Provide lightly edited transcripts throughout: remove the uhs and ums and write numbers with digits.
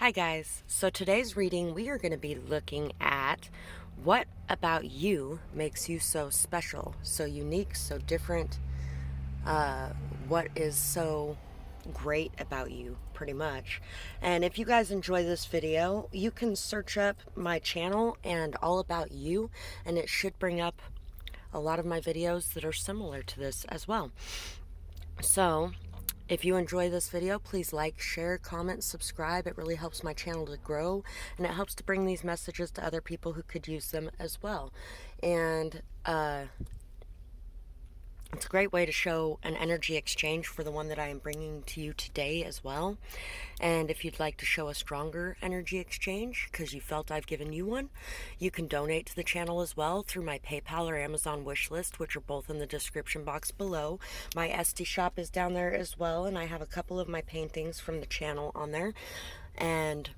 Hi guys, so today's reading we are going to be looking at what about you makes you so special, so unique, so different, what is so great about you pretty much. And if you guys enjoy this video, you can search up my channel and all about you, and it should bring up a lot of my videos that are similar to this as well. So if you enjoy this video, please like, share, comment, subscribe. It really helps my channel to grow, and it helps to bring these messages to other people who could use them as well. And it's a great way to show an energy exchange for the one that I am bringing to you today as well. And if you'd like to show a stronger energy exchange because you felt I've given you one, you can donate to the channel as well through my PayPal or Amazon wish list, which are both in the description box below. My Etsy shop is down there as well, and I have a couple of my paintings from the channel on there. And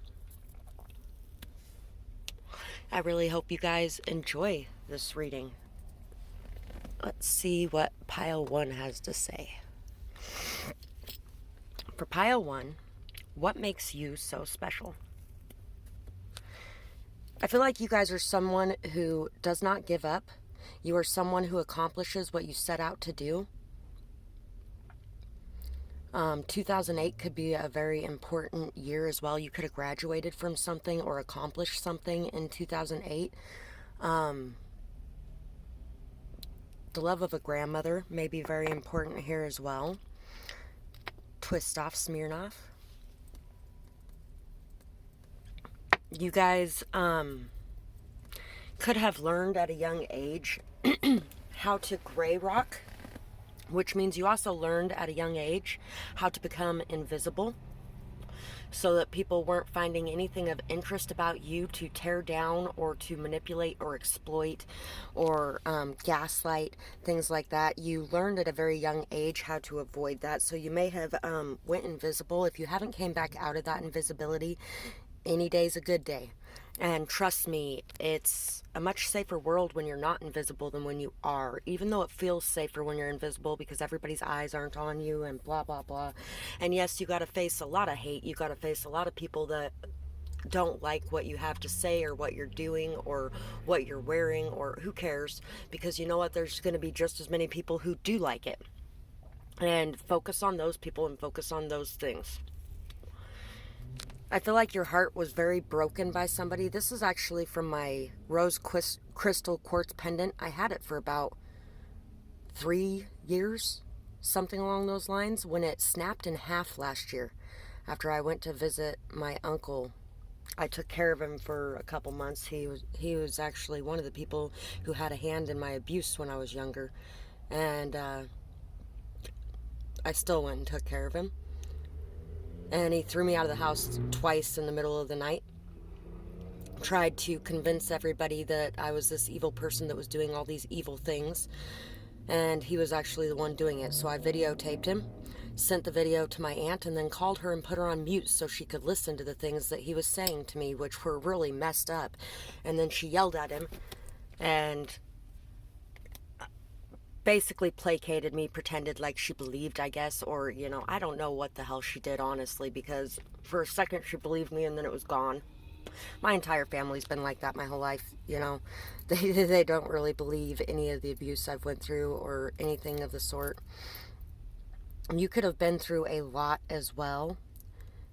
I really hope you guys enjoy this reading. Let's see what pile 1 has to say. For pile 1, what makes you so special? I feel like you guys are someone who does not give up. You are someone who accomplishes what you set out to do. 2008 could be a very important year as well. You could have graduated from something or accomplished something in 2008. The love of a grandmother may be very important here as well. Twist off Smirnoff. You guys could have learned at a young age how to gray rock, which means you also learned at a young age how to become invisible so that people weren't finding anything of interest about you to tear down or to manipulate or exploit or gaslight, things like that. You learned at a very young age how to avoid that. So you may have went invisible. If you haven't came back out of that invisibility, any day's a good day. And trust me, it's a much safer world when you're not invisible than when you are, even though it feels safer when you're invisible because everybody's eyes aren't on you and blah, blah, blah. And yes, you got to face a lot of hate. You got to face a lot of people that don't like what you have to say or what you're doing or what you're wearing, or who cares, because you know what, there's going to be just as many people who do like it. And focus on those people and focus on those things. I feel like your heart was very broken by somebody. This is actually from my rose crystal quartz pendant. I had it for about 3 years, something along those lines, when it snapped in half last year. After I went to visit my uncle, I took care of him for a couple months. He was actually one of the people who had a hand in my abuse when I was younger. And I still went and took care of him. And he threw me out of the house twice in the middle of the night. Tried to convince everybody that I was this evil person that was doing all these evil things. And he was actually the one doing it. So I videotaped him, sent the video to my aunt, and then called her and put her on mute so she could listen to the things that he was saying to me, which were really messed up. And then she yelled at him and basically placated me, pretended like she believed, I guess, or, you know, I don't know what the hell she did, honestly, because for a second she believed me and then it was gone. My entire family's been like that my whole life, you know. They don't really believe any of the abuse I've went through or anything of the sort. You could have been through a lot as well.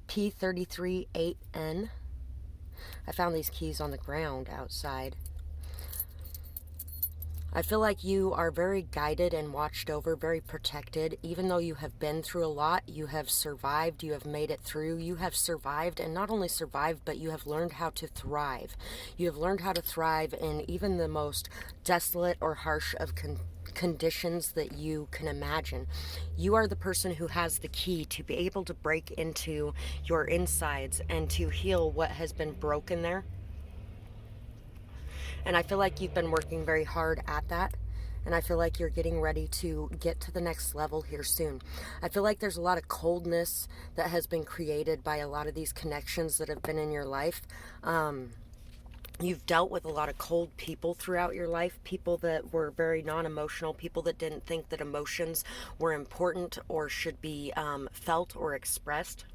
P33-8N. I found these keys on the ground outside. I feel like you are very guided and watched over, very protected. Even though you have been through a lot, you have survived, you have made it through. You have survived, and not only survived, but you have learned how to thrive. You have learned how to thrive in even the most desolate or harsh of conditions that you can imagine. You are the person who has the key to be able to break into your insides and to heal what has been broken there. And I feel like you've been working very hard at that. And I feel like you're getting ready to get to the next level here soon. I feel like there's a lot of coldness that has been created by a lot of these connections that have been in your life. You've dealt with a lot of cold people throughout your life, people that were very non-emotional, people that didn't think that emotions were important or should be felt or expressed.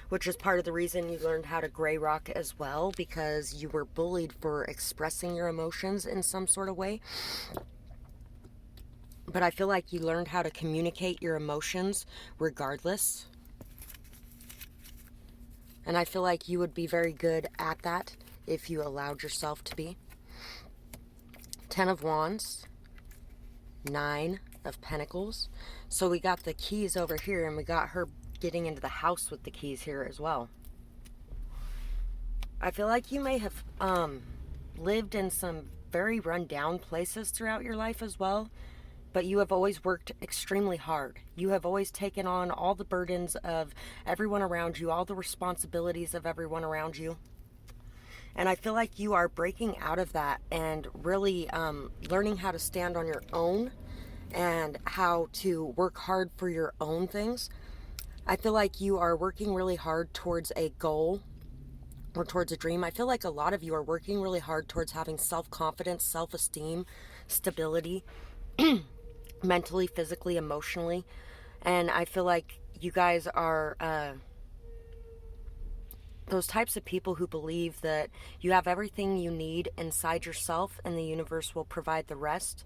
which is part of the reason you learned how to gray rock as well, because you were bullied for expressing your emotions in some sort of way. But I feel like you learned how to communicate your emotions regardless. And I feel like you would be very good at that if you allowed yourself to be. 10 of Wands, 9 of Pentacles. So we got the keys over here, and we got her getting into the house with the keys here as well. I feel like you may have lived in some very run-down places throughout your life as well, but you have always worked extremely hard. You have always taken on all the burdens of everyone around you, all the responsibilities of everyone around you. And I feel like you are breaking out of that and really learning how to stand on your own and how to work hard for your own things. I feel like you are working really hard towards a goal or towards a dream. I feel like a lot of you are working really hard towards having self-confidence, self-esteem, stability, mentally, physically, emotionally. And I feel like you guys are those types of people who believe that you have everything you need inside yourself and the universe will provide the rest.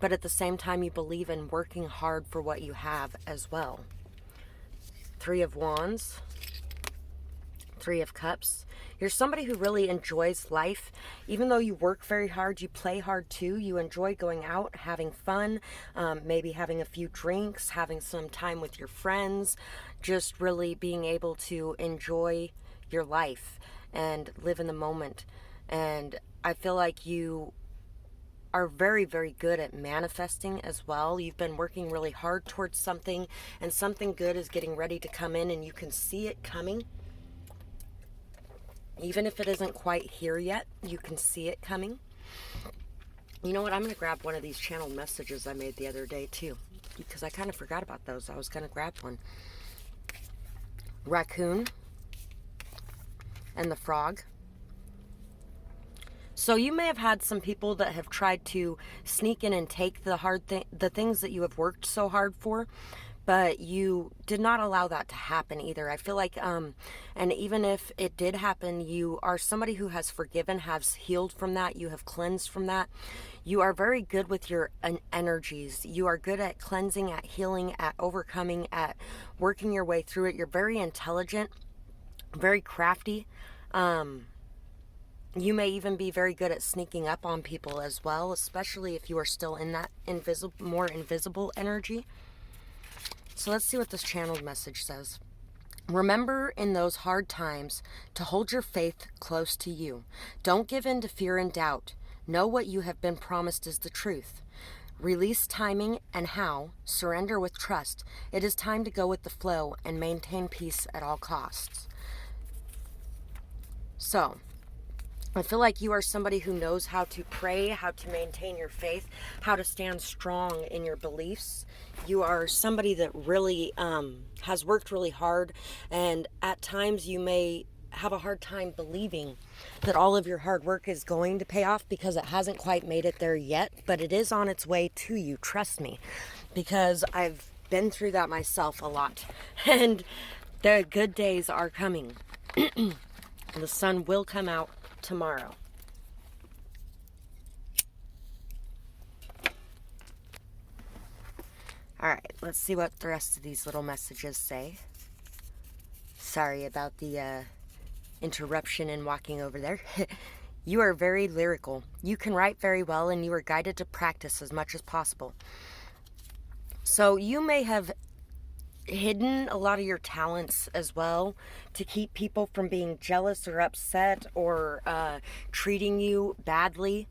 But at the same time, you believe in working hard for what you have as well. 3 of Wands, 3 of Cups. You're somebody who really enjoys life. Even though you work very hard, you play hard too. You enjoy going out, having fun, maybe having a few drinks, having some time with your friends, just really being able to enjoy your life and live in the moment. And I feel like you are very, very good at manifesting as well. You've been working really hard towards something, and something good is getting ready to come in, and you can see it coming. Even if it isn't quite here yet, you can see it coming. You know what? I'm going to grab one of these channeled messages I made the other day too, because I kind of forgot about those. I was going to grab one. Raccoon and the frog. So you may have had some people that have tried to sneak in and take the things that you have worked so hard for, but you did not allow that to happen either. I feel like, and even if it did happen, you are somebody who has forgiven, has healed from that, you have cleansed from that. You are very good with your energies. You are good at cleansing, at healing, at overcoming, at working your way through it. You're very intelligent, very crafty. You may even be very good at sneaking up on people as well, especially if you are still in that more invisible energy. So let's see what this channeled message says. Remember in those hard times to hold your faith close to you. Don't give in to fear and doubt. Know what you have been promised is the truth. Release timing and how. Surrender with trust. It is time to go with the flow and maintain peace at all costs. So, I feel like you are somebody who knows how to pray, how to maintain your faith, how to stand strong in your beliefs. You are somebody that really has worked really hard, and at times you may have a hard time believing that all of your hard work is going to pay off because it hasn't quite made it there yet, but it is on its way to you, trust me, because I've been through that myself a lot, and the good days are coming. The sun will come out tomorrow. All right, let's see what the rest of these little messages say. Sorry about the interruption in walking over there. You are very lyrical. You can write very well, and you are guided to practice as much as possible. So you may have hidden a lot of your talents as well to keep people from being jealous or upset or treating you badly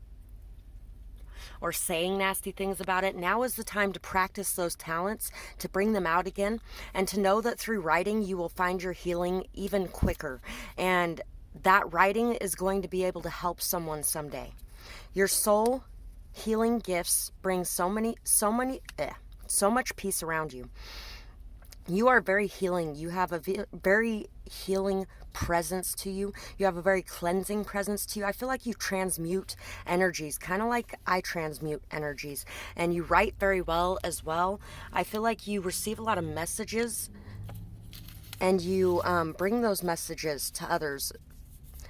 or saying nasty things about it. Now is the time to practice those talents, to bring them out again, and to know that through writing you will find your healing even quicker, and that writing is going to be able to help someone someday. Your soul healing gifts bring so much peace around you. You are very healing. You have a very healing presence to you. You have a very cleansing presence to you. I feel like you transmute energies, kind of like I transmute energies. And you write very well as well. I feel like you receive a lot of messages and you bring those messages to others,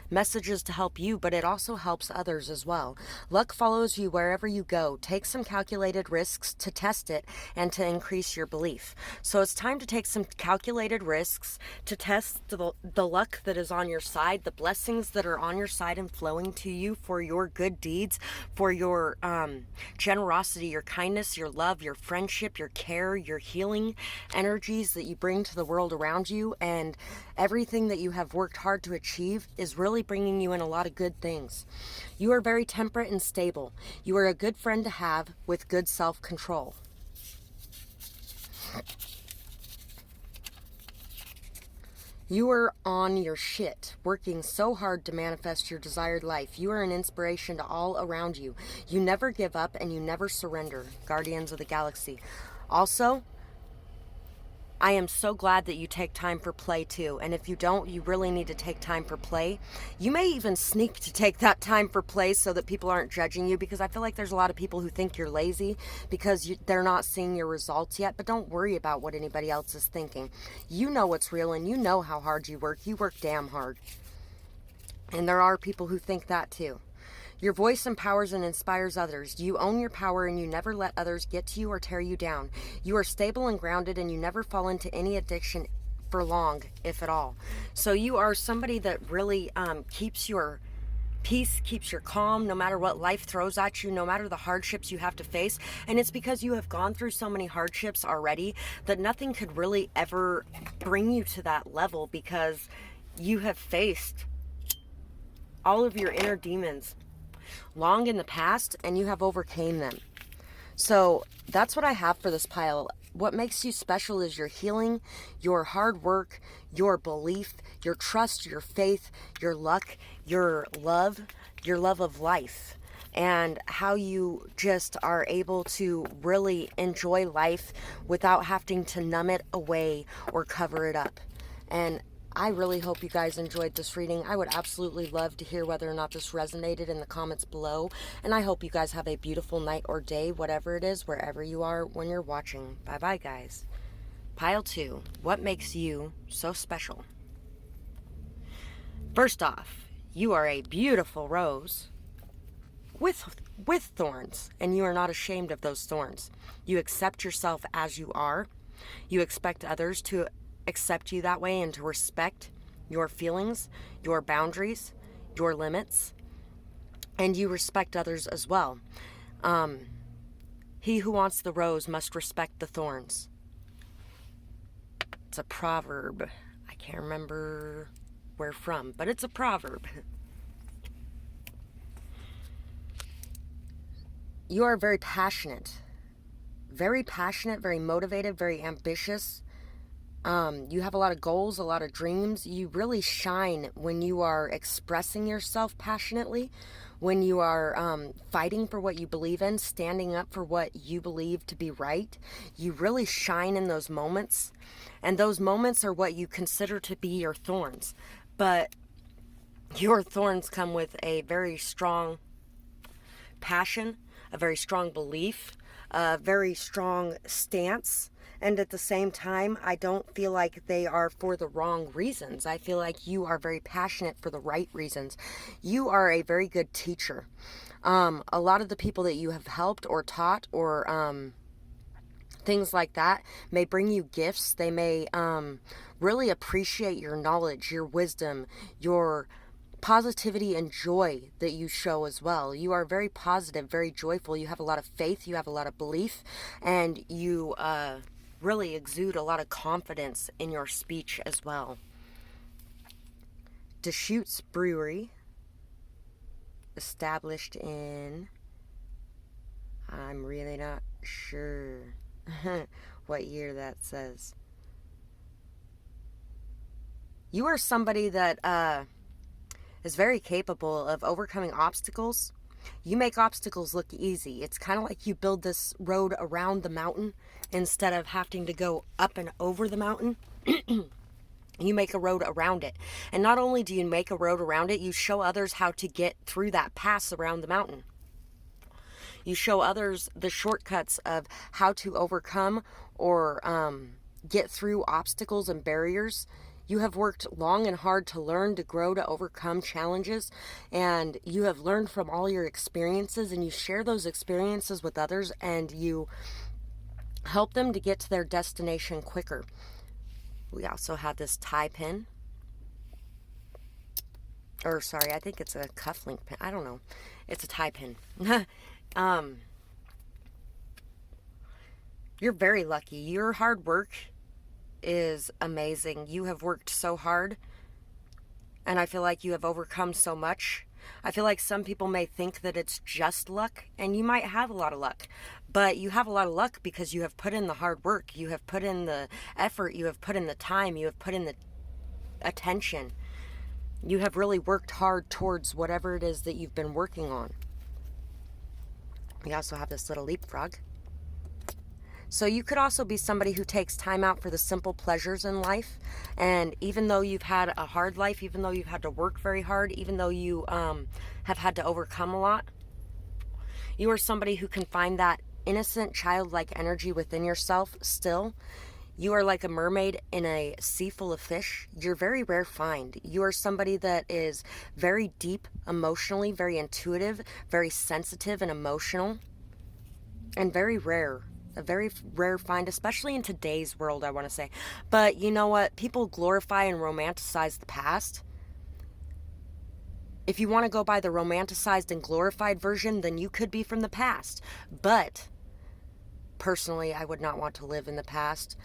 messages to help you, but it also helps others as well. Luck follows you wherever you go. Take some calculated risks to test it and to increase your belief. So it's time to take some calculated risks to test the luck that is on your side, the blessings that are on your side and flowing to you for your good deeds, for your generosity, your kindness, your love, your friendship, your care, your healing energies that you bring to the world around you, and everything that you have worked hard to achieve is really bringing you in a lot of good things. You are very temperate and stable. You are a good friend to have with good self-control. You are on your shit, working so hard to manifest your desired life. You are an inspiration to all around you. You never give up and you never surrender. Guardians of the Galaxy. Also, I am so glad that you take time for play too. And if you don't, you really need to take time for play. You may even sneak to take that time for play so that people aren't judging you, because I feel like there's a lot of people who think you're lazy because they're not seeing your results yet. But don't worry about what anybody else is thinking. You know what's real and you know how hard you work. You work damn hard. And there are people who think that too. Your voice empowers and inspires others. You own your power and you never let others get to you or tear you down. You are stable and grounded and you never fall into any addiction for long, if at all. So you are somebody that really keeps your peace, keeps your calm, no matter what life throws at you, no matter the hardships you have to face. And it's because you have gone through so many hardships already that nothing could really ever bring you to that level, because you have faced all of your inner demons long in the past and you have overcame them. So that's what I have for this pile. What makes you special is your healing, your hard work, your belief, your trust, your faith, your luck, your love of life, and how you just are able to really enjoy life without having to numb it away or cover it up. And I really hope you guys enjoyed this reading. I would absolutely love to hear whether or not this resonated in the comments below. And I hope you guys have a beautiful night or day, whatever it is, wherever you are when you're watching. Bye-bye, guys. Pile 2. What makes you so special? First off, you are a beautiful rose with thorns, and you are not ashamed of those thorns. You accept yourself as you are. You expect others to accept you that way and to respect your feelings, your boundaries, your limits, and you respect others as well. He who wants the rose must respect the thorns. It's a proverb. I can't remember where from, but it's a proverb. You are very passionate, very motivated, very ambitious. You have a lot of goals, a lot of dreams. You really shine when you are expressing yourself passionately, when you are fighting for what you believe in, standing up for what you believe to be right. You really shine in those moments, and those moments are what you consider to be your thorns. But your thorns come with a very strong passion, a very strong belief, a very strong stance. And at the same time, I don't feel like they are for the wrong reasons. I feel like you are very passionate for the right reasons. You are a very good teacher. A lot of the people that you have helped or taught or things like that may bring you gifts. They may really appreciate your knowledge, your wisdom, your positivity and joy that you show as well. You are very positive, very joyful. You have a lot of faith, you have a lot of belief, and you really exude a lot of confidence in your speech as well. Deschutes Brewery, established in, I'm really not sure what year that says. You are somebody that is very capable of overcoming obstacles. You make obstacles look easy. It's kind of like you build this road around the mountain instead of having to go up and over the mountain. You make a road around it. And not only do you make a road around it, you show others how to get through that pass around the mountain. You show others the shortcuts of how to overcome or get through obstacles and barriers. You have worked long and hard to learn, to grow, to overcome challenges, and you have learned from all your experiences, and you share those experiences with others, and you help them to get to their destination quicker. We also have this tie pin. Or sorry, I think it's a cufflink pin. I don't know. It's a tie pin. You're very lucky. Your hard work is amazing. You have worked so hard, and I feel like you have overcome so much. I feel like some people may think that it's just luck, and you might have a lot of luck, but you have a lot of luck because you have put in the hard work, you have put in the effort, you have put in the time, you have put in the attention. You have really worked hard towards whatever it is that you've been working on. We also have this little leapfrog. So you could also be somebody who takes time out for the simple pleasures in life. And even though you've had a hard life, even though you've had to work very hard, even though you have had to overcome a lot, you are somebody who can find that innocent, childlike energy within yourself still. You are like a mermaid in a sea full of fish. You're a very rare find. You are somebody that is very deep emotionally, very intuitive, very sensitive and emotional, and very rare. A very rare find, especially in today's world, I want to say. But you know what? People glorify and romanticize the past. If you want to go by the romanticized and glorified version, then you could be from the past. But personally, I would not want to live in the past.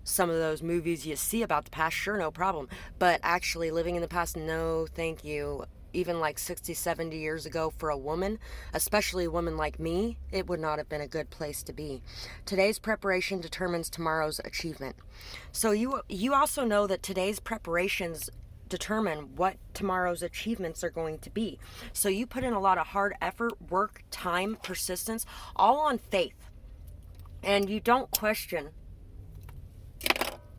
Some of those movies you see about the past, sure, no problem. But actually living in the past, no, thank you. Even like 60, 70 years ago for a woman, especially a woman like me, it would not have been a good place to be. Today's preparation determines tomorrow's achievement. So you also know that today's preparations determine what tomorrow's achievements are going to be. So you put in a lot of hard effort, work, time, persistence, all on faith. And you don't question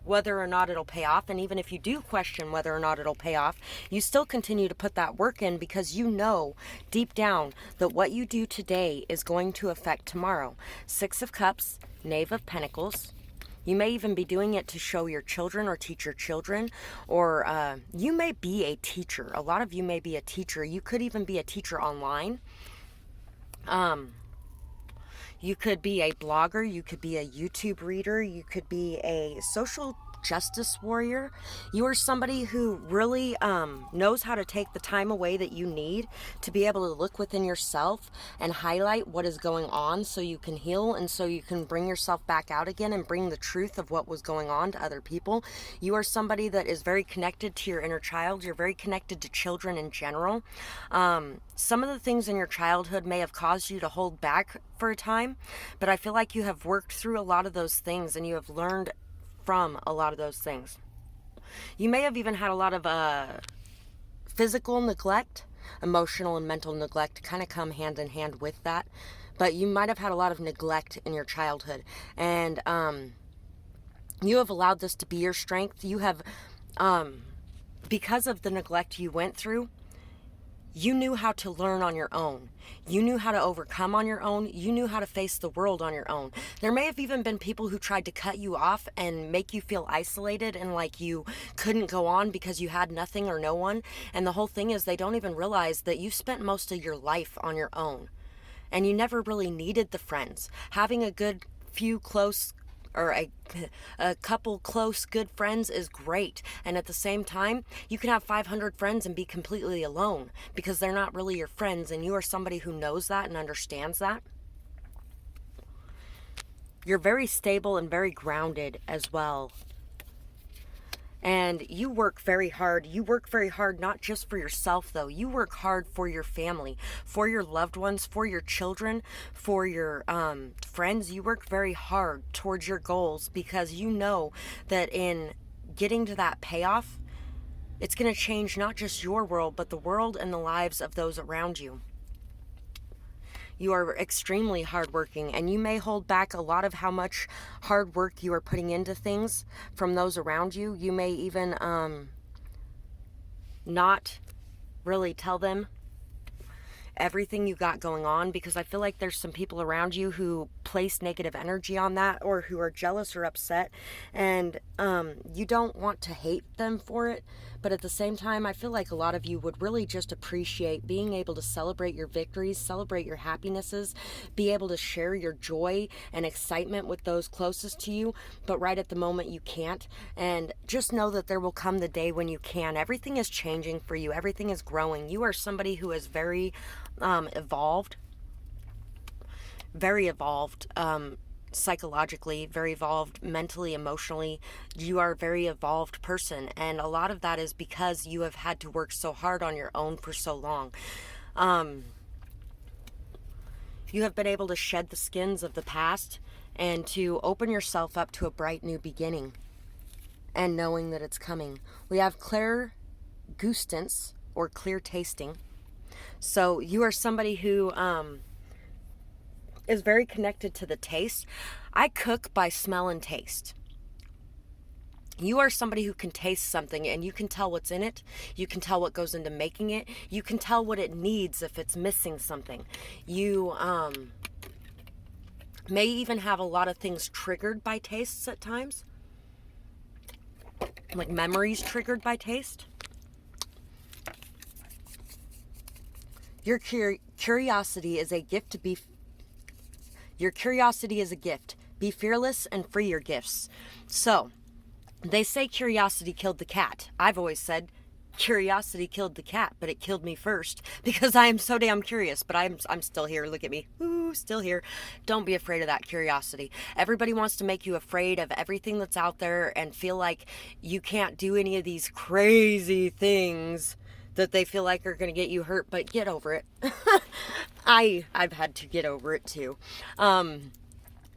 whether or not it'll pay off. And even if you do question whether or not it'll pay off, you still continue to put that work in because you know deep down that what you do today is going to affect tomorrow. Six of Cups, Knave of Pentacles. You may even be doing it to show your children or teach your children, or you may be a teacher. A lot of you may be a teacher. You could even be a teacher online. You could be a blogger, you could be a YouTube reader, you could be a social justice warrior. You are somebody who really knows how to take the time away that you need to be able to look within yourself and highlight what is going on so you can heal and so you can bring yourself back out again and bring the truth of what was going on to other people. You are somebody that is very connected to your inner child. You're very connected to children in general. Some of the things in your childhood may have caused you to hold back for a time, but I feel like you have worked through a lot of those things and you have learned from a lot of those things. You may have even had a lot of physical neglect. Emotional and mental neglect kind of come hand in hand with that, but you might have had a lot of neglect in your childhood, and you have allowed this to be your strength. You have because of the neglect you went through, you knew how to learn on your own. You knew how to overcome on your own. You knew how to face the world on your own. There may have even been people who tried to cut you off and make you feel isolated and like you couldn't go on because you had nothing or no one. And the whole thing is they don't even realize that you spent most of your life on your own. And you never really needed the friends. Having a good few close or a couple close good friends is great, and at the same time you can have 500 friends and be completely alone because they're not really your friends, and you are somebody who knows that and understands that. You're very stable and very grounded as well. And you work very hard. You work very hard not just for yourself, though. You work hard for your family, for your loved ones, for your children, for your friends. You work very hard towards your goals because you know that in getting to that payoff, it's going to change not just your world, but the world and the lives of those around you. You are extremely hardworking, and you may hold back a lot of how much hard work you are putting into things from those around you. You may even not really tell them everything you got going on, because I feel like there's some people around you who place negative energy on that, or who are jealous or upset, and you don't want to hate them for it. But at the same time, I feel like a lot of you would really just appreciate being able to celebrate your victories, celebrate your happinesses, be able to share your joy and excitement with those closest to you, but right at the moment you can't. And just know that there will come the day when you can. Everything is changing for you. Everything is growing. You are somebody who is very evolved, psychologically, very evolved mentally, emotionally. You are a very evolved person, and a lot of that is because you have had to work so hard on your own for so long. You have been able to shed the skins of the past and to open yourself up to a bright new beginning, and knowing that it's coming. We have clairgustance, or clear tasting. So you are somebody who is very connected to the taste. I cook by smell and taste. You are somebody who can taste something and you can tell what's in it. You can tell what goes into making it. You can tell what it needs if it's missing something. You may even have a lot of things triggered by tastes at times. Like memories triggered by taste. Your curiosity is a gift to be... Your curiosity is a gift. Be fearless and free your gifts. So, they say curiosity killed the cat. I've always said curiosity killed the cat, but it killed me first because I am so damn curious. But I'm still here. Look at me. Ooh, still here. Don't be afraid of that curiosity. Everybody wants to make you afraid of everything that's out there and feel like you can't do any of these crazy things that they feel like are going to get you hurt, but get over it. I've had to get over it too.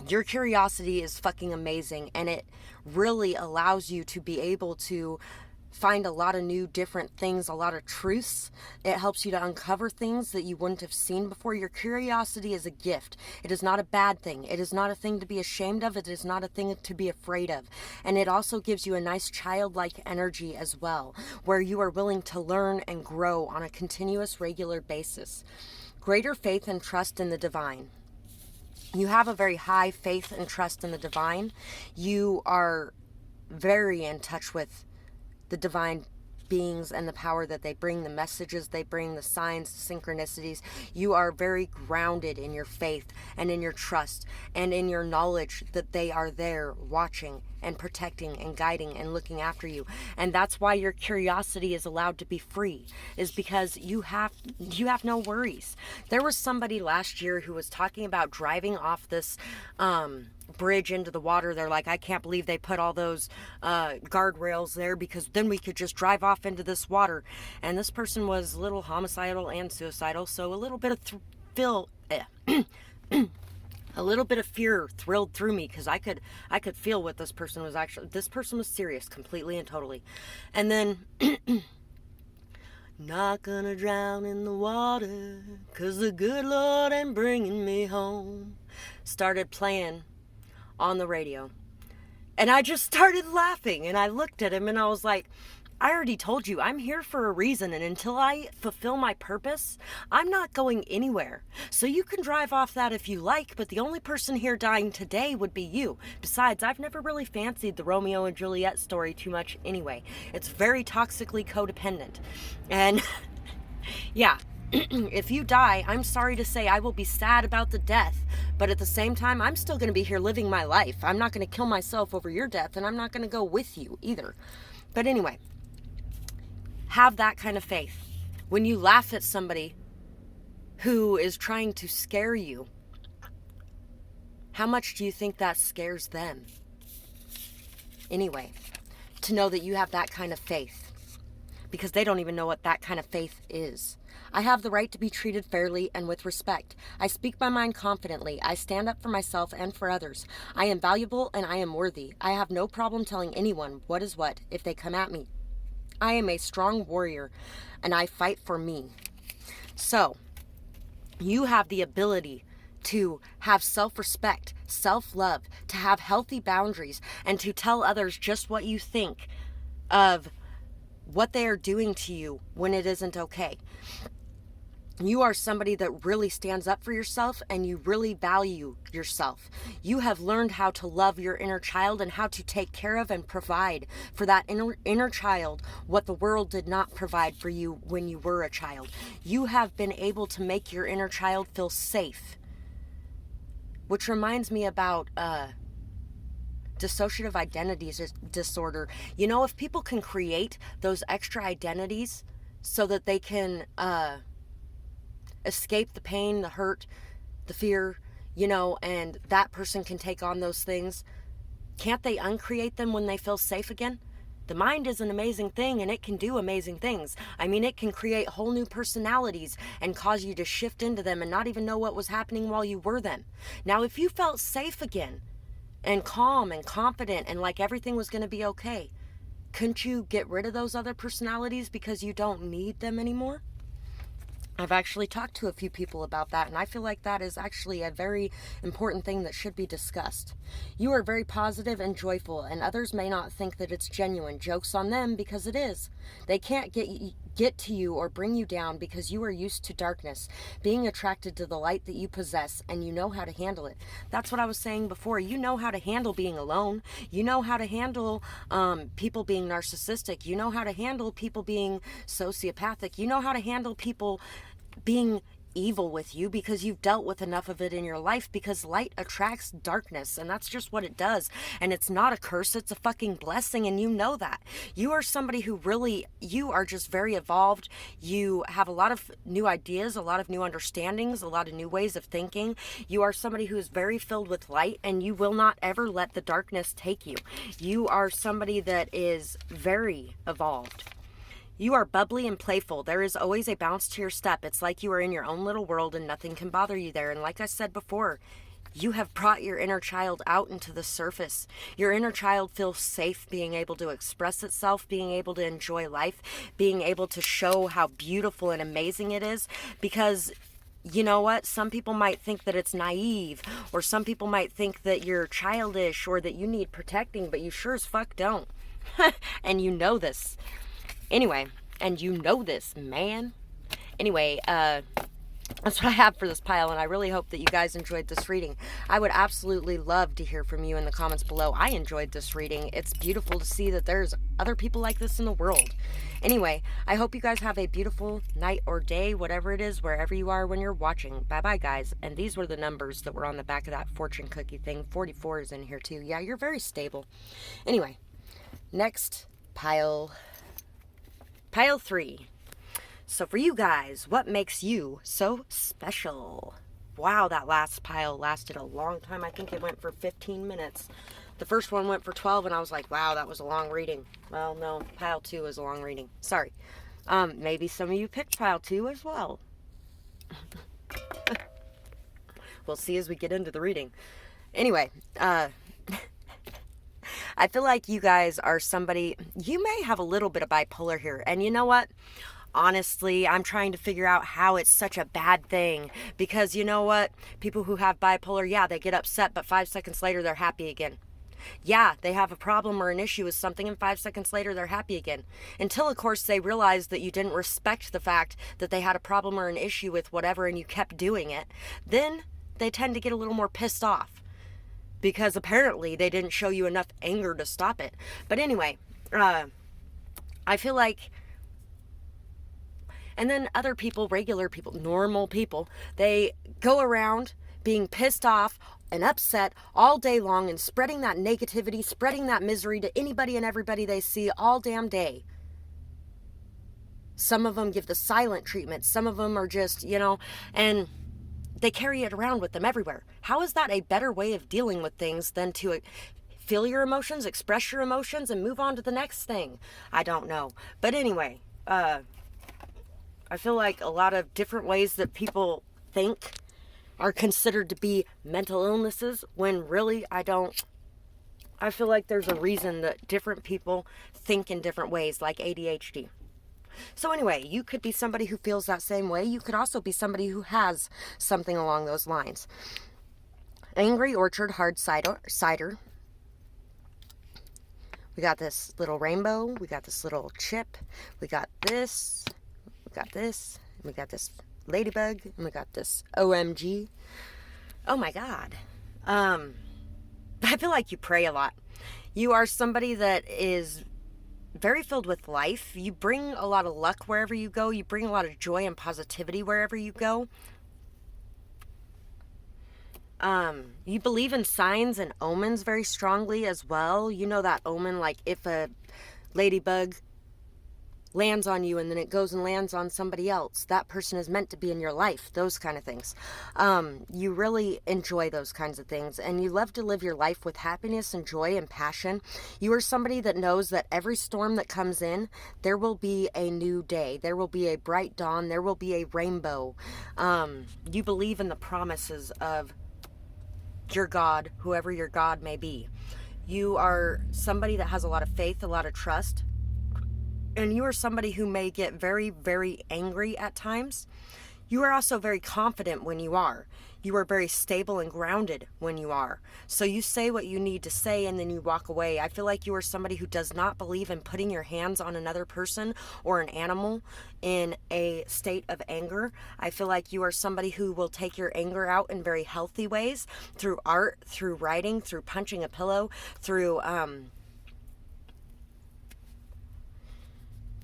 Your curiosity is fucking amazing, and it really allows you to be able to find a lot of new different things, a lot of truths. It helps you to uncover things that you wouldn't have seen before. Your curiosity is a gift. It is not a bad thing. It is not a thing to be ashamed of. It is not a thing to be afraid of. And it also gives you a nice childlike energy as well, where you are willing to learn and grow on a continuous, regular basis. Greater faith and trust in the divine. You have a very high faith and trust in the divine. You are very in touch with the divine beings and the power that they bring, the messages they bring, the signs, the synchronicities. You are very grounded in your faith and in your trust and in your knowledge that they are there watching and protecting and guiding and looking after you. And that's why your curiosity is allowed to be free, is because you have no worries. There was somebody last year who was talking about driving off this bridge into the water. They're like, I can't believe they put all those guardrails there because then we could just drive off into this water. And this person was a little homicidal and suicidal, so a little bit of a little bit of fear thrilled through me because I could feel what this person was actually. This person was serious, completely and totally. And then, not gonna drown in the water, 'cause the good Lord ain't bringing me home, started playing on the radio. And I just started laughing, and I looked at him and I was like, I already told you, I'm here for a reason, and until I fulfill my purpose, I'm not going anywhere. So you can drive off that if you like, but the only person here dying today would be you. Besides, I've never really fancied the Romeo and Juliet story too much anyway. It's very toxically codependent. And yeah, if you die, I'm sorry to say I will be sad about the death, but at the same time, I'm still going to be here living my life. I'm not going to kill myself over your death, and I'm not going to go with you either. But anyway, have that kind of faith. When you laugh at somebody who is trying to scare you, how much do you think that scares them? Anyway, to know that you have that kind of faith, because they don't even know what that kind of faith is. I have the right to be treated fairly and with respect. I speak my mind confidently. I stand up for myself and for others. I am valuable and I am worthy. I have no problem telling anyone what is what if they come at me. I am a strong warrior and I fight for me. So, you have the ability to have self-respect, self-love, to have healthy boundaries, and to tell others just what you think of what they are doing to you when it isn't okay. You are somebody that really stands up for yourself and you really value yourself. You have learned how to love your inner child and how to take care of and provide for that inner child what the world did not provide for you when you were a child. You have been able to make your inner child feel safe. Which reminds me about dissociative identity disorder. You know, if people can create those extra identities so that they can escape the pain, the hurt, the fear, you know, and that person can take on those things, can't they uncreate them when they feel safe again? The mind is an amazing thing and it can do amazing things. I mean, it can create whole new personalities and cause you to shift into them and not even know what was happening while you were them. Now, if you felt safe again and calm and confident and like everything was going to be okay, couldn't you get rid of those other personalities because you don't need them anymore? I've actually talked to a few people about that, and I feel like that is actually a very important thing that should be discussed. You are very positive and joyful, and others may not think that it's genuine. Joke's on them, because it is. They can't get to you or bring you down because you are used to darkness, being attracted to the light that you possess, and you know how to handle it. That's what I was saying before. You know how to handle being alone. You know how to handle people being narcissistic. You know how to handle people being sociopathic. You know how to handle people being evil with you because you've dealt with enough of it in your life, because light attracts darkness, and that's just what it does. And it's not a curse, it's a fucking blessing, and you know that. You are somebody who really, you are just very evolved. You have a lot of new ideas, a lot of new understandings, a lot of new ways of thinking. You are somebody who is very filled with light, and you will not ever let the darkness take you. You are somebody that is very evolved. You are bubbly and playful. There is always a bounce to your step. It's like you are in your own little world and nothing can bother you there. And like I said before, you have brought your inner child out into the surface. Your inner child feels safe being able to express itself, being able to enjoy life, being able to show how beautiful and amazing it is. Because you know what? Some people might think that it's naive, or some people might think that you're childish or that you need protecting, but you sure as fuck don't. And you know this. Anyway, and you know this, man. Anyway, that's what I have for this pile, and I really hope that you guys enjoyed this reading. I would absolutely love to hear from you in the comments below. I enjoyed this reading. It's beautiful to see that there's other people like this in the world. Anyway, I hope you guys have a beautiful night or day, whatever it is, wherever you are when you're watching. Bye-bye, guys. And these were the numbers that were on the back of that fortune cookie thing. 44 is in here, too. Yeah, you're very stable. Anyway, next pile. Pile 3. So for you guys, what makes you so special? Wow, that last pile lasted a long time. I think it went for 15 minutes. The first one went for 12, and I was like, wow, that was a long reading. Well, no, pile 2 is a long reading. Sorry. Maybe some of you picked pile 2 as well. We'll see as we get into the reading. Anyway, I feel like you guys are somebody, you may have a little bit of bipolar here. And you know what? Honestly, I'm trying to figure out how it's such a bad thing. Because you know what? People who have bipolar, yeah, they get upset, but 5 seconds later, they're happy again. Yeah, they have a problem or an issue with something, and 5 seconds later, they're happy again. Until, of course, they realize that you didn't respect the fact that they had a problem or an issue with whatever, and you kept doing it. Then they tend to get a little more pissed off, because apparently they didn't show you enough anger to stop it. But anyway, I feel like, and then other people, regular people, normal people, they go around being pissed off and upset all day long and spreading that negativity, spreading that misery to anybody and everybody they see all damn day. Some of them give the silent treatment. Some of them are just, you know, and they carry it around with them everywhere. How is that a better way of dealing with things than to feel your emotions, express your emotions, and move on to the next thing? I don't know. But anyway, I feel like a lot of different ways that people think are considered to be mental illnesses, when really I feel like there's a reason that different people think in different ways, like ADHD. So anyway, you could be somebody who feels that same way. You could also be somebody who has something along those lines. Angry Orchard Hard Cider. We got this little rainbow. We got this little chip. We got this. We got this. We got this ladybug. And we got this OMG. Oh my God. I feel like you pray a lot. You are somebody that is very filled with life. You bring a lot of luck wherever you go. You bring a lot of joy and positivity wherever you go. You believe in signs and omens very strongly as well. You know that omen, like if a ladybug lands on you and then it goes and lands on somebody else, that person is meant to be in your life, those kind of things. You really enjoy those kinds of things, and you love to live your life with happiness and joy and passion. You are somebody that knows that every storm that comes in, there will be a new day, there will be a bright dawn, there will be a rainbow. You believe in the promises of your God, whoever your God may be. You are somebody that has a lot of faith, a lot of trust, and you are somebody who may get very, very angry at times. You are also very confident when you are. You are very stable and grounded when you are. So you say what you need to say and then you walk away. I feel like you are somebody who does not believe in putting your hands on another person or an animal in a state of anger. I feel like you are somebody who will take your anger out in very healthy ways, through art, through writing, through punching a pillow, through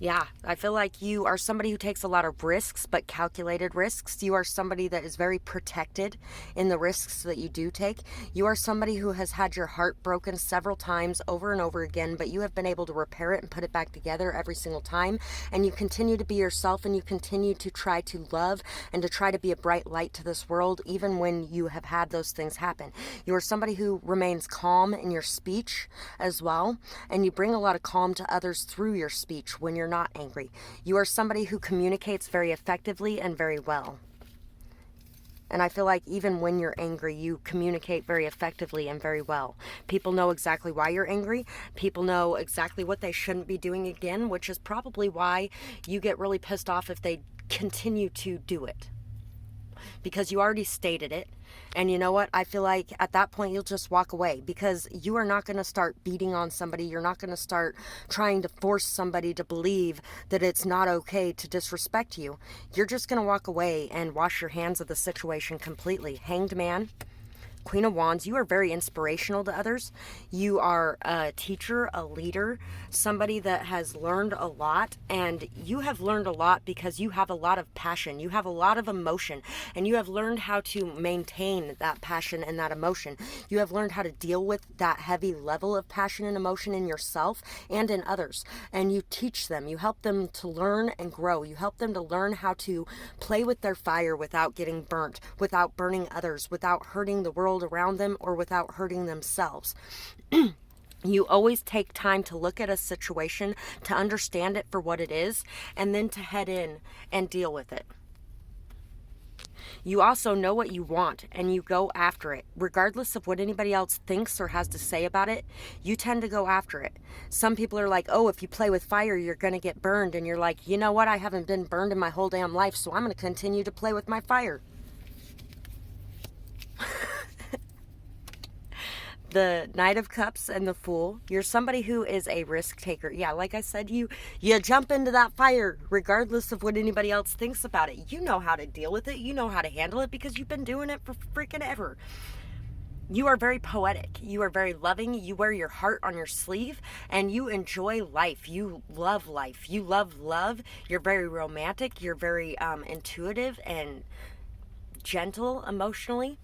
yeah, I feel like you are somebody who takes a lot of risks, but calculated risks. You are somebody that is very protected in the risks that you do take. You are somebody who has had your heart broken several times over and over again, but you have been able to repair it and put it back together every single time. And you continue to be yourself, and you continue to try to love and to try to be a bright light to this world, even when you have had those things happen. You are somebody who remains calm in your speech as well, and you bring a lot of calm to others through your speech when you're not angry. You are somebody who communicates very effectively and very well. And I feel like even when you're angry, you communicate very effectively and very well. People know exactly why you're angry. People know exactly what they shouldn't be doing again, which is probably why you get really pissed off if they continue to do it, because you already stated it. And you know what? I feel like at that point you'll just walk away, because you are not going to start beating on somebody. You're not going to start trying to force somebody to believe that it's not okay to disrespect you. You're just going to walk away and wash your hands of the situation completely. Hanged Man, Queen of Wands, you are very inspirational to others. You are a teacher, a leader, somebody that has learned a lot, and you have learned a lot because you have a lot of passion. You have a lot of emotion, and you have learned how to maintain that passion and that emotion. You have learned how to deal with that heavy level of passion and emotion in yourself and in others, and you teach them. You help them to learn and grow. You help them to learn how to play with their fire without getting burnt, without burning others, without hurting the world around them, or without hurting themselves. You always take time to look at a situation, to understand it for what it is, and then to head in and deal with it. You also know what you want, and you go after it. Regardless of what anybody else thinks or has to say about it, you tend to go after it. Some people are like, oh, if you play with fire, you're going to get burned. And you're like, you know what? I haven't been burned in my whole damn life, so I'm going to continue to play with my fire. The Knight of Cups and the Fool. You're somebody who is a risk taker. Yeah, like I said, you jump into that fire regardless of what anybody else thinks about it. You know how to deal with it. You know how to handle it because you've been doing it for freaking ever. You are very poetic. You are very loving. You wear your heart on your sleeve, and you enjoy life. You love life. You love love. You're very romantic. You're very intuitive and gentle emotionally.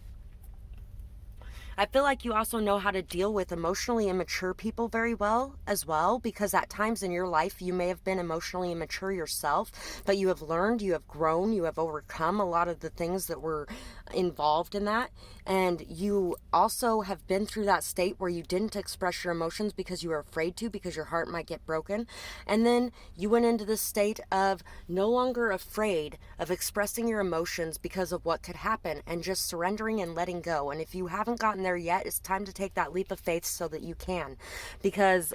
I feel like you also know how to deal with emotionally immature people very well as well, because at times in your life you may have been emotionally immature yourself, but you have learned, you have grown, you have overcome a lot of the things that were involved in that. And you also have been through that state where you didn't express your emotions because you were afraid to, because your heart might get broken. And then you went into this state of no longer afraid of expressing your emotions because of what could happen, and just surrendering and letting go. And if you haven't gotten there yet, it's time to take that leap of faith so that you can, because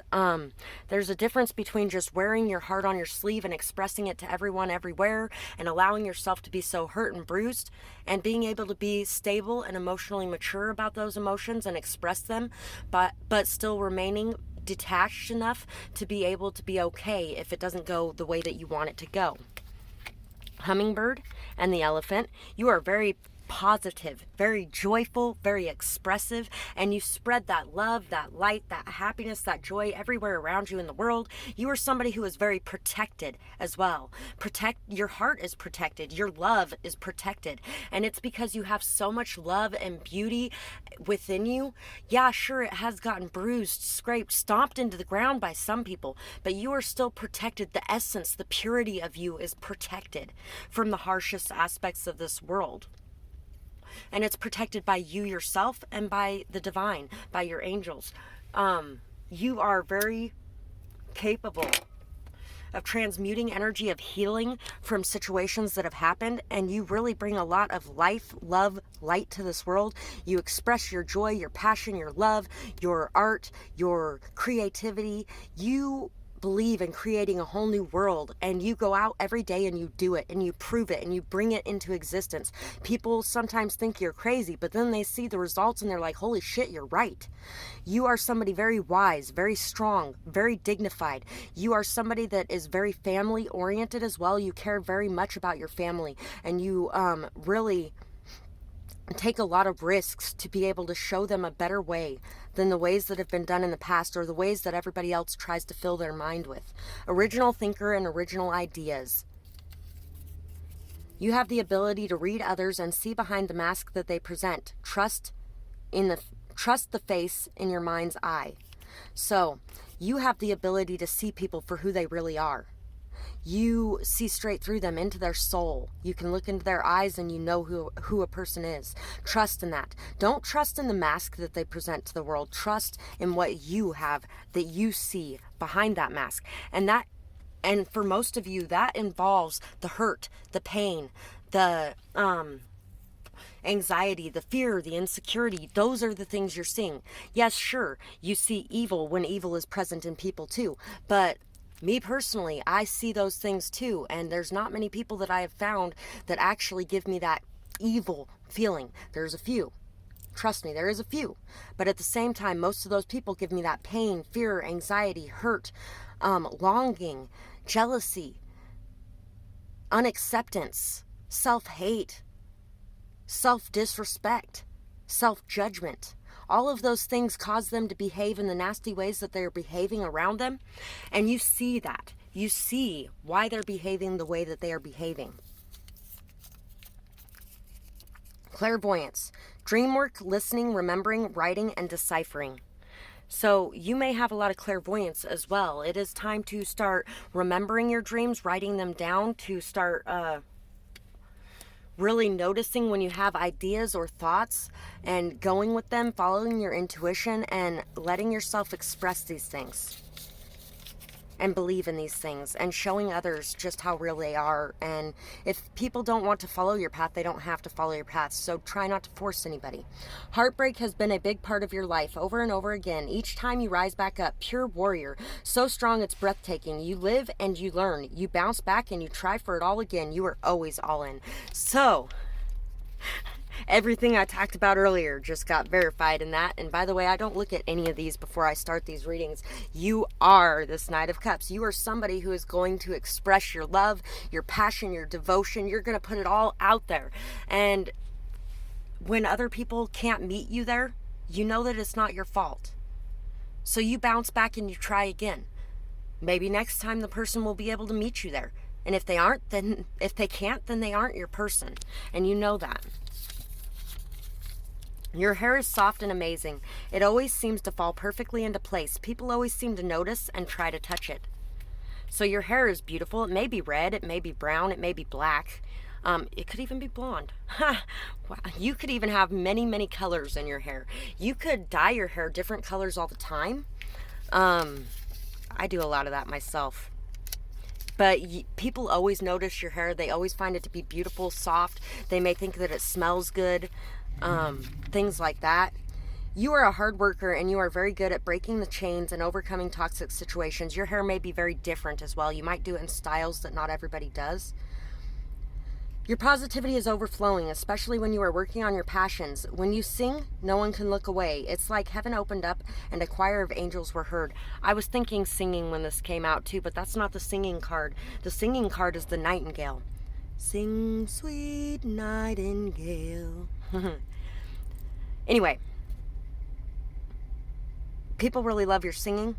there's a difference between just wearing your heart on your sleeve and expressing it to everyone everywhere and allowing yourself to be so hurt and bruised, and being able to be stable and emotionally mature about those emotions and express them, but still remaining detached enough to be able to be okay if it doesn't go the way that you want it to go. hummingbird and the elephant. You are very positive, very joyful, very expressive, and you spread that love, that light, that happiness, that joy everywhere around you in the world. You are somebody who is very protected as well. Your heart is protected, your love is protected, and it's because you have so much love and beauty within you. Yeah, sure, it has gotten bruised, scraped, stomped into the ground by some people, but you are still protected. The essence, the purity of you is protected from the harshest aspects of this world. And it's protected by you yourself and by the divine, by your angels. You are very capable of transmuting energy, of healing from situations that have happened, and you really bring a lot of life, love, light to this world. You express your joy, your passion, your love, your art, your creativity. You believe in creating a whole new world, and you go out every day and you do it and you prove it and you bring it into existence. People sometimes think you're crazy, but then they see the results and they're like, holy shit, you're right. You are somebody very wise, very strong, very dignified. You are somebody that is very family oriented as well. You care very much about your family, and you really take a lot of risks to be able to show them a better way than the ways that have been done in the past, or the ways that everybody else tries to fill their mind with. Original thinker and original ideas. You have the ability to read others and see behind the mask that they present. Trust the face in your mind's eye. So you have the ability to see people for who they really are. You see straight through them, into their soul. You can look into their eyes and you know who a person is. Trust in that. Don't trust in the mask that they present to the world. Trust in what you have, that you see behind that mask. And for most of you, that involves the hurt, the pain, the anxiety, the fear, the insecurity. Those are the things you're seeing. Yes, sure, you see evil when evil is present in people too, but me personally, I see those things too, and there's not many people that I have found that actually give me that evil feeling. There's a few. Trust me, there is a few. But at the same time, most of those people give me that pain, fear, anxiety, hurt, longing, jealousy, unacceptance, self-hate, self-disrespect, self-judgment. All of those things cause them to behave in the nasty ways that they're behaving around them. And you see that. You see why they're behaving the way that they are behaving. Clairvoyance. Dream work, listening, remembering, writing, and deciphering. So you may have a lot of clairvoyance as well. It is time to start remembering your dreams, writing them down, to start really noticing when you have ideas or thoughts and going with them, following your intuition and letting yourself express these things and believe in these things and showing others just how real they are. And if people don't want to follow your path, they don't have to follow your path. So try not to force anybody. Heartbreak has been a big part of your life over and over again. Each time you rise back up, pure warrior, so strong it's breathtaking. You live and you learn. You bounce back and you try for it all again. You are always all in. So everything I talked about earlier just got verified in that. And by the way, I don't look at any of these before I start these readings. You are this Knight of Cups. You are somebody who is going to express your love, your passion, your devotion. You're going to put it all out there. And when other people can't meet you there, you know that it's not your fault. So you bounce back and you try again. Maybe next time the person will be able to meet you there. And if they can't, then they aren't your person. And you know that. Your hair is soft and amazing. It always seems to fall perfectly into place. People always seem to notice and try to touch it. So your hair is beautiful. It may be red, it may be brown, it may be black. It could even be blonde. Wow. You could even have many, many colors in your hair. You could dye your hair different colors all the time. I do a lot of that myself. But people always notice your hair. They always find it to be beautiful, soft. They may think that it smells good. Things like that. You are a hard worker and you are very good at breaking the chains and overcoming toxic situations. Your hair may be very different as well. You might do it in styles that not everybody does. Your positivity is overflowing, especially when you are working on your passions. When you sing, no one can look away. It's like heaven opened up and a choir of angels were heard. I was thinking singing when this came out too, but that's not the singing card. The singing card is the nightingale. Sing, sweet nightingale. Anyway, people really love your singing.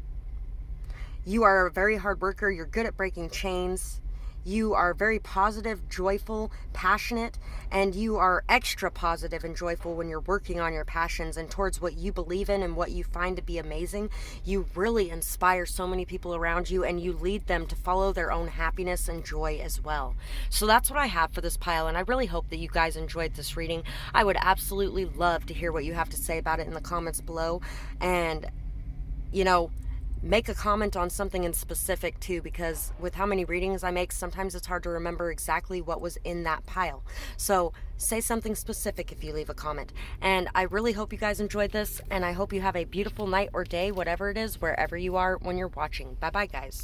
You are a very hard worker. You're good at breaking chains. You are very positive, joyful, passionate, and you are extra positive and joyful when you're working on your passions and towards what you believe in and what you find to be amazing. You really inspire so many people around you, and you lead them to follow their own happiness and joy as well. So that's what I have for this pile, and I really hope that you guys enjoyed this reading. I would absolutely love to hear what you have to say about it in the comments below. And, you know, make a comment on something in specific too, because with how many readings I make, sometimes it's hard to remember exactly what was in that pile. So say something specific if you leave a comment. And I really hope you guys enjoyed this, and I hope you have a beautiful night or day, whatever it is, wherever you are when you're watching. Bye bye, guys.